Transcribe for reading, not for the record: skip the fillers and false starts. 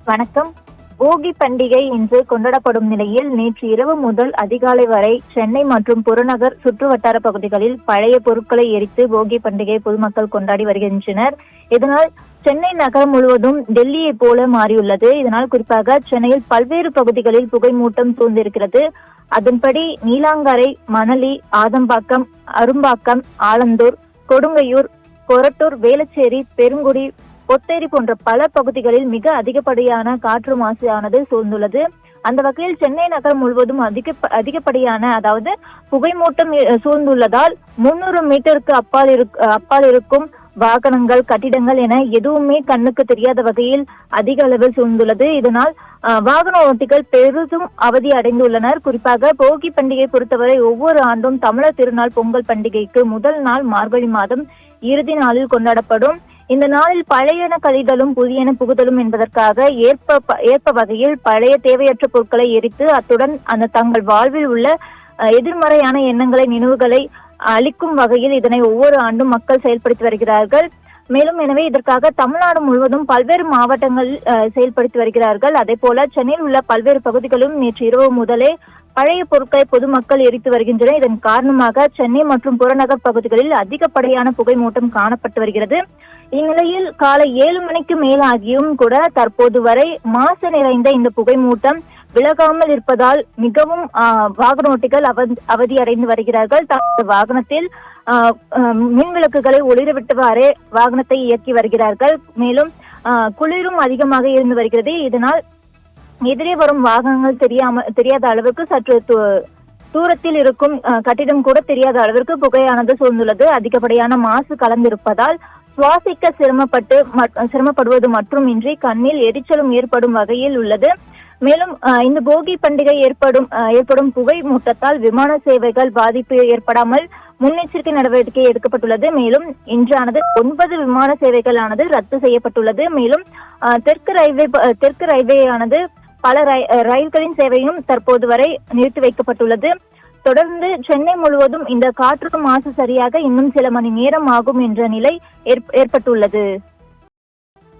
வணக்கம். போகி பண்டிகை இன்று கொண்டாடப்படும் நிலையில் நேற்று இரவு முதல் அதிகாலை வரை சென்னை மற்றும் புறநகர் சுற்றுவட்டார பகுதிகளில் பழைய பொருட்களை எரித்து போகி பண்டிகை பொதுமக்கள் கொண்டாடி வருகின்றனர். இதனால் சென்னை நகரம் முழுவதும் டெல்லியை போல மாறியுள்ளது. இதனால் குறிப்பாக சென்னையில் பல்வேறு பகுதிகளில் புகைமூட்டம் சூழ்ந்திருக்கிறது. அதன்படி நீலாங்கரை, மணலி, ஆதம்பாக்கம், அரும்பாக்கம், ஆலந்தூர், கொடுங்கையூர், கொரட்டூர், வேளச்சேரி, பெருங்குடி, பொத்தேரி போன்ற பல பகுதிகளில் மிக அதிகப்படியான காற்று மாசு ஆனது சூழ்ந்துள்ளது. அந்த வகையில் சென்னை நகரம் முழுவதும் அதிகப்படியான அதாவது புகைமூட்டம் சூழ்ந்துள்ளதால் 300 மீட்டருக்கு அப்பால் இருக்கும் வாகனங்கள், கட்டிடங்கள் என எதுவுமே கண்ணுக்கு தெரியாத வகையில் அதிக அளவில் சூழ்ந்துள்ளது. இதனால் வாகன ஓட்டிகள் பெரிதும் அவதி அடைந்துள்ளனர். குறிப்பாக போகி பண்டிகை பொறுத்தவரை ஒவ்வொரு ஆண்டும் தமிழர் திருநாள் பொங்கல் பண்டிகைக்கு முதல் நாள் மார்கழி மாதம் இறுதி நாளில் கொண்டாடப்படும். இந்த நாளில் பழையன கழிதலும் புதியன புகுதலும் என்பதற்காக ஏற்ப வகையில் பழைய தேவையற்ற பொருட்களை எரித்து அத்துடன் அந்த தங்கள் வாழ்வில் உள்ள எதிர்மறையான எண்ணங்களை, நினைவுகளை அளிக்கும் வகையில் இதனை ஒவ்வொரு ஆண்டும் மக்கள் செயல்படுத்தி வருகிறார்கள். மேலும் எனவே இதற்காக தமிழ்நாடு முழுவதும் பல்வேறு மாவட்டங்களில் செயல்படுத்தி வருகிறார்கள். அதே போல சென்னையில் உள்ள பல்வேறு பகுதிகளும் நேற்று இரவு முதலே பழைய பொருட்களை பொதுமக்கள் எரித்து வருகின்றனர். இதன் காரணமாக சென்னை மற்றும் புறநகர் பகுதிகளில் அதிகப்படியான புகைமூட்டம் காணப்பட்டு வருகிறது. இந்நிலையில் காலை 7 மணிக்கு மேலாகியும் கூட தற்போது வரை மாசு நிறைந்த இந்த புகைமூட்டம் விலகாமல் இருப்பதால் மிகவும் வாகன ஓட்டிகள் அவதி அடைந்து வருகிறார்கள். வாகனத்தில் மின் விளக்குகளை ஒளிரவிட்டவாறே வாகனத்தை இயக்கி வருகிறார்கள். மேலும் குளிரும் அதிகமாக இருந்து வருகிறது. இதனால் எதிரே வரும் வாகனங்கள் தெரியாத அளவுக்கு சற்று தூரத்தில் இருக்கும் கட்டிடம் கூட தெரியாத அளவிற்கு புகையானது சூழ்ந்துள்ளது. அதிகப்படியான மாசு கலந்திருப்பதால் சுவாசிக்க சிரமப்படுவது மட்டுமின்றி கண்ணில் எரிச்சலும் ஏற்படும் வகையில் உள்ளது. மேலும் இந்த போகி பண்டிகை ஏற்படும் புகை மூட்டத்தால் விமான சேவைகள் பாதிப்பு ஏற்படாமல் முன்னெச்சரிக்கை நடவடிக்கை எடுக்கப்பட்டுள்ளது. மேலும் இன்றானது 9 விமான சேவைகளானது ரத்து செய்யப்பட்டுள்ளது. மேலும் தெற்கு ரயில்வே ஆனது பல ரயில்களின் சேவையும் தற்போது வரை நிறுத்தி வைக்கப்பட்டுள்ளது. தொடர்ந்து சென்னை முழுவதும் இந்த காற்று மாசு சரியாக இன்னும் சில மணி நேரம் ஆகும் என்ற நிலை ஏற்பட்டுள்ளது.